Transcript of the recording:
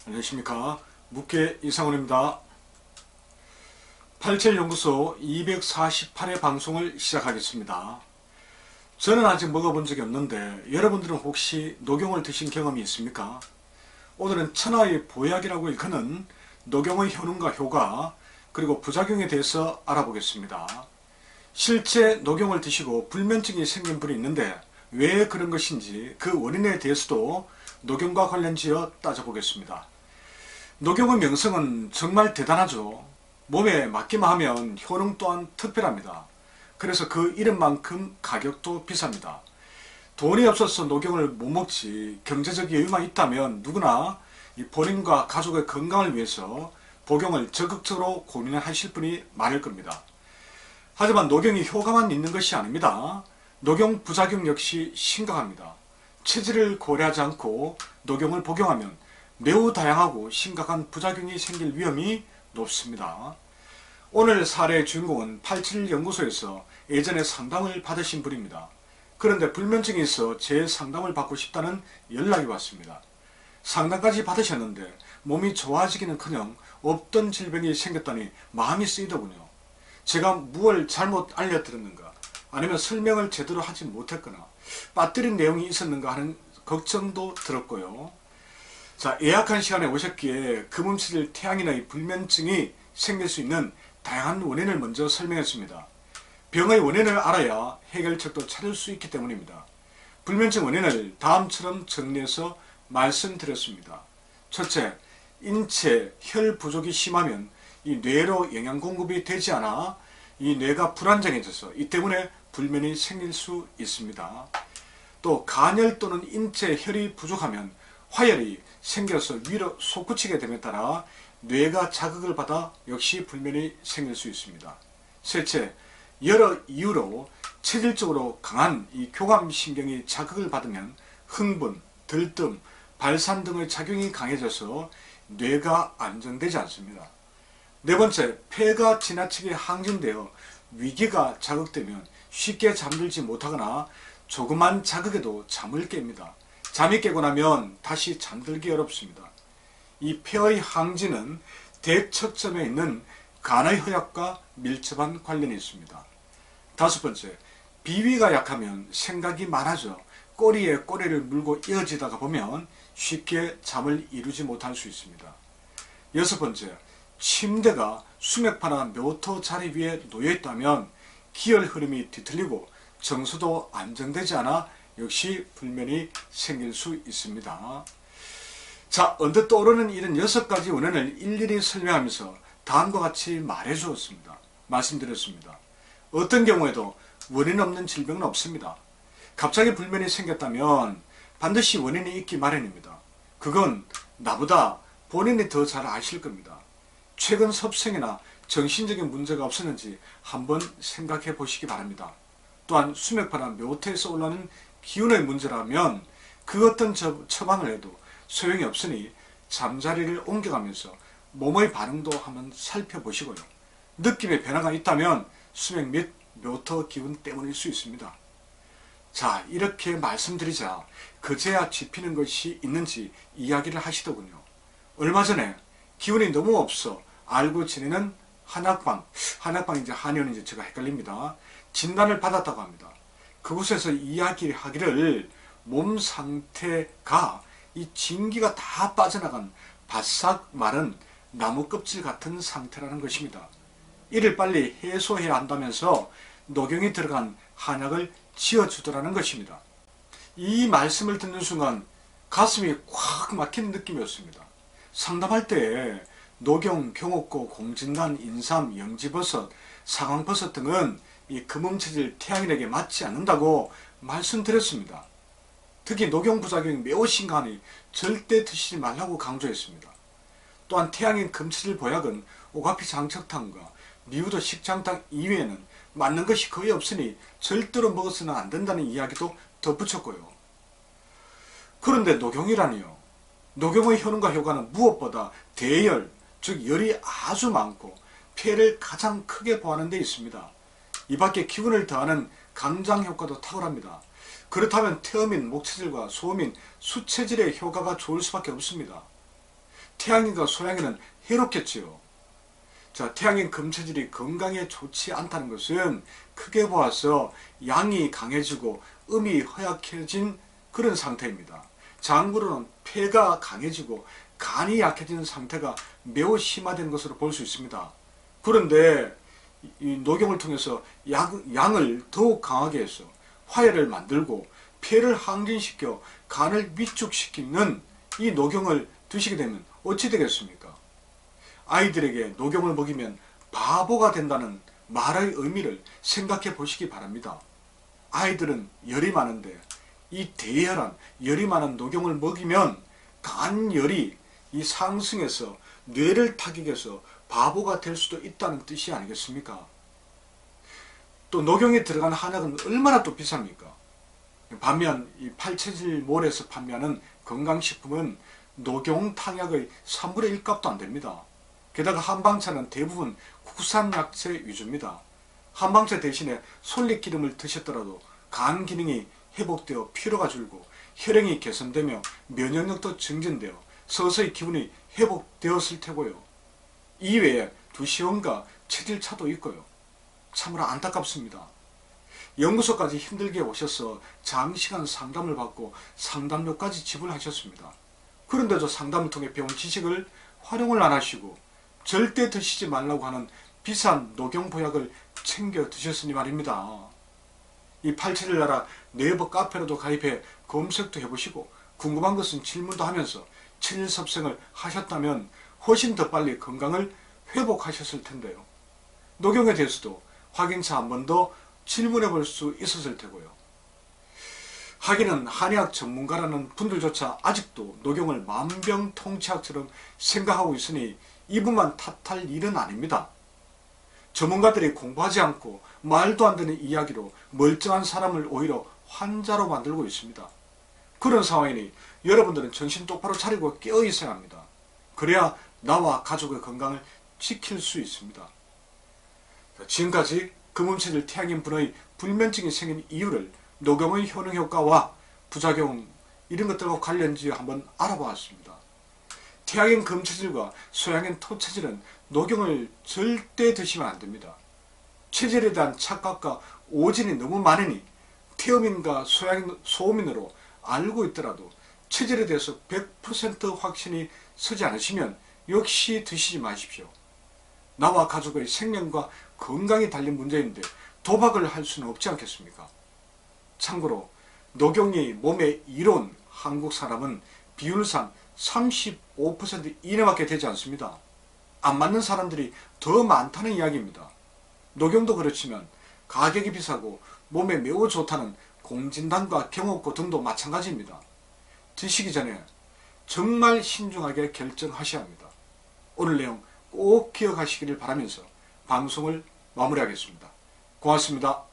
안녕하십니까. 묵계 이상훈입니다. 87연구소 248회 방송을 시작하겠습니다. 저는 아직 먹어본 적이 없는데 여러분들은 혹시 녹용을 드신 경험이 있습니까? 오늘은 천하의 보약이라고 일컫는 녹용의 효능과 효과 그리고 부작용에 대해서 알아보겠습니다. 실제 녹용을 드시고 불면증이 생긴 분이 있는데 왜 그런 것인지 그 원인에 대해서도 녹용과 관련지어 따져보겠습니다. 녹용의 명성은 정말 대단하죠. 몸에 맞기만 하면 효능 또한 특별합니다. 그래서 그 이름만큼 가격도 비쌉니다. 돈이 없어서 녹용을 못 먹지 경제적 여유만 있다면 누구나 본인과 가족의 건강을 위해서 복용을 적극적으로 고민하실 분이 많을 겁니다. 하지만 녹용이 효과만 있는 것이 아닙니다. 녹용 부작용 역시 심각합니다. 체질을 고려하지 않고 녹용을 복용하면 매우 다양하고 심각한 부작용이 생길 위험이 높습니다. 오늘 사례의 주인공은 87연구소에서 예전에 상담을 받으신 분입니다. 그런데 불면증이 있어 제 상담을 받고 싶다는 연락이 왔습니다. 상담까지 받으셨는데 몸이 좋아지기는커녕 없던 질병이 생겼다니 마음이 쓰이더군요. 제가 무엇을 잘못 알려드렸는가, 아니면 설명을 제대로 하지 못했거나 빠뜨린 내용이 있었는가 하는 걱정도 들었고요. 자, 예약한 시간에 오셨기에 금음치질 태양인의 불면증이 생길 수 있는 다양한 원인을 먼저 설명했습니다. 병의 원인을 알아야 해결책도 찾을 수 있기 때문입니다. 불면증 원인을 다음처럼 정리해서 말씀드렸습니다. 첫째, 인체 혈 부족이 심하면 이 뇌로 영양 공급이 되지 않아 이 뇌가 불안정해져서 이 때문에 불면이 생길 수 있습니다. 또 간혈 또는 인체 혈이 부족하면 화열이 생겨서 위로 솟구치게 됨에 따라 뇌가 자극을 받아 역시 불면이 생길 수 있습니다. 셋째, 여러 이유로 체질적으로 강한 이 교감신경이 자극을 받으면 흥분, 들뜸, 발산 등의 작용이 강해져서 뇌가 안정되지 않습니다. 네 번째, 폐가 지나치게 항진되어 위기가 자극되면 쉽게 잠들지 못하거나 조그만 자극에도 잠을 깹니다. 잠이 깨고 나면 다시 잠들기 어렵습니다. 이 폐의 항진은 대척점에 있는 간의 허약과 밀접한 관련이 있습니다. 다섯 번째, 비위가 약하면 생각이 많아져 꼬리에 꼬리를 물고 이어지다가 보면 쉽게 잠을 이루지 못할 수 있습니다. 여섯 번째, 침대가 수맥파나 묘토 자리 위에 놓여있다면 기혈 흐름이 뒤틀리고 정서도 안정되지 않아 역시 불면이 생길 수 있습니다. 자, 언뜻 떠오르는 이런 6가지 원인을 일일이 설명하면서 다음과 같이 말해주었습니다. 말씀드렸습니다. 어떤 경우에도 원인 없는 질병은 없습니다. 갑자기 불면이 생겼다면 반드시 원인이 있기 마련입니다. 그건 나보다 본인이 더 잘 아실 겁니다. 최근 섭생이나 정신적인 문제가 없었는지 한번 생각해 보시기 바랍니다. 또한 수맥파나 묘토에서 올라오는 기운의 문제라면 그 어떤 처방을 해도 소용이 없으니 잠자리를 옮겨가면서 몸의 반응도 한번 살펴보시고요. 느낌의 변화가 있다면 수맥 및 묘토 기운 때문일 수 있습니다. 자, 이렇게 말씀드리자 그제야 짚히는 것이 있는지 이야기를 하시더군요. 얼마 전에 기운이 너무 없어 알고 지내는 한약방인지 한의원인지 제가 헷갈립니다. 진단을 받았다고 합니다. 그곳에서 이야기하기를 몸 상태가 이 진기가 다 빠져나간 바싹 마른 나무 껍질 같은 상태라는 것입니다. 이를 빨리 해소해야 한다면서 녹용이 들어간 한약을 지어주더라는 것입니다. 이 말씀을 듣는 순간 가슴이 꽉 막히는 느낌이었습니다. 상담할 때 녹용, 경옥고, 공진단, 인삼, 영지버섯, 사광버섯 등은 이 금음체질 태양인에게 맞지 않는다고 말씀드렸습니다. 특히 녹용 부작용이 매우 심각하니 절대 드시지 말라고 강조했습니다. 또한 태양인 금체질 보약은 오가피 장척탕과 미우도 식장탕 이외에는 맞는 것이 거의 없으니 절대로 먹어서는 안 된다는 이야기도 덧붙였고요. 그런데 녹용이라니요. 녹용의 효능과 효과는 무엇보다 대열, 즉 열이 아주 많고 폐를 가장 크게 보하는 데 있습니다. 이 밖에 기운을 더하는 강장 효과도 탁월합니다. 그렇다면 태음인 목체질과 소음인 수체질의 효과가 좋을 수밖에 없습니다. 태양인과 소양인은 해롭겠지요. 자, 태양인 금체질이 건강에 좋지 않다는 것은 크게 보아서 양이 강해지고 음이 허약해진 그런 상태입니다. 장구로는 폐가 강해지고 간이 약해지는 상태가 매우 심화된 것으로 볼 수 있습니다. 그런데 이 녹용을 통해서 양을 더욱 강하게 해서 화해를 만들고 폐를 항진시켜 간을 위축시키는 이 녹용을 드시게 되면 어찌 되겠습니까? 아이들에게 녹용을 먹이면 바보가 된다는 말의 의미를 생각해 보시기 바랍니다. 아이들은 열이 많은데 이 대열한 열이 많은 녹용을 먹이면 간열이 이 상승해서 뇌를 타격해서 바보가 될 수도 있다는 뜻이 아니겠습니까? 또 녹용에 들어간 한약은 얼마나 또 비쌉니까? 반면 이 팔체질몰에서 판매하는 건강식품은 녹용탕약의 3분의 1 값도 안 됩니다. 게다가 한방차는 대부분 국산 약재 위주입니다. 한방차 대신에 솔잎기름을 드셨더라도 간 기능이 회복되어 피로가 줄고 혈행이 개선되며 면역력도 증진되어 서서히 기분이 회복되었을 테고요. 이외에 두시원과 체질차도 있고요. 참으로 안타깝습니다. 연구소까지 힘들게 오셔서 장시간 상담을 받고 상담료까지 지불하셨습니다. 그런데도 상담을 통해 배운 지식을 활용을 안 하시고 절대 드시지 말라고 하는 비싼 녹용보약을 챙겨 드셨으니 말입니다. 이 팔체질 나라 네이버 카페로도 가입해 검색도 해보시고 궁금한 것은 질문도 하면서 체질섭생을 하셨다면 훨씬 더 빨리 건강을 회복하셨을 텐데요. 녹용에 대해서도 확인차 한 번 더 질문해 볼 수 있었을 테고요. 하기는 한의학 전문가라는 분들조차 아직도 녹용을 만병통치약처럼 생각하고 있으니 이분만 탓할 일은 아닙니다. 전문가들이 공부하지 않고 말도 안 되는 이야기로 멀쩡한 사람을 오히려 환자로 만들고 있습니다. 그런 상황이니 여러분들은 정신 똑바로 차리고 깨어 있어야 합니다. 그래야 나와 가족의 건강을 지킬 수 있습니다. 지금까지 금음체질 태양인 분의 불면증이 생긴 이유를 녹용의 효능효과와 부작용 이런 것들과 관련지어 한번 알아보았습니다. 태양인 금체질과 소양인 토체질은 녹용을 절대 드시면 안됩니다. 체질에 대한 착각과 오진이 너무 많으니 태음인과 소음인으로 알고 있더라도 체질에 대해서 100% 확신이 서지 않으시면 역시 드시지 마십시오. 나와 가족의 생명과 건강이 달린 문제인데 도박을 할 수는 없지 않겠습니까? 참고로 녹용이 몸에 이로운 한국 사람은 비율상 35% 이내밖에 되지 않습니다. 안 맞는 사람들이 더 많다는 이야기입니다. 녹용도 그렇지만 가격이 비싸고 몸에 매우 좋다는 공진단과 경옥고 등도 마찬가지입니다. 드시기 전에 정말 신중하게 결정하셔야 합니다. 오늘 내용 꼭 기억하시기를 바라면서 방송을 마무리하겠습니다. 고맙습니다.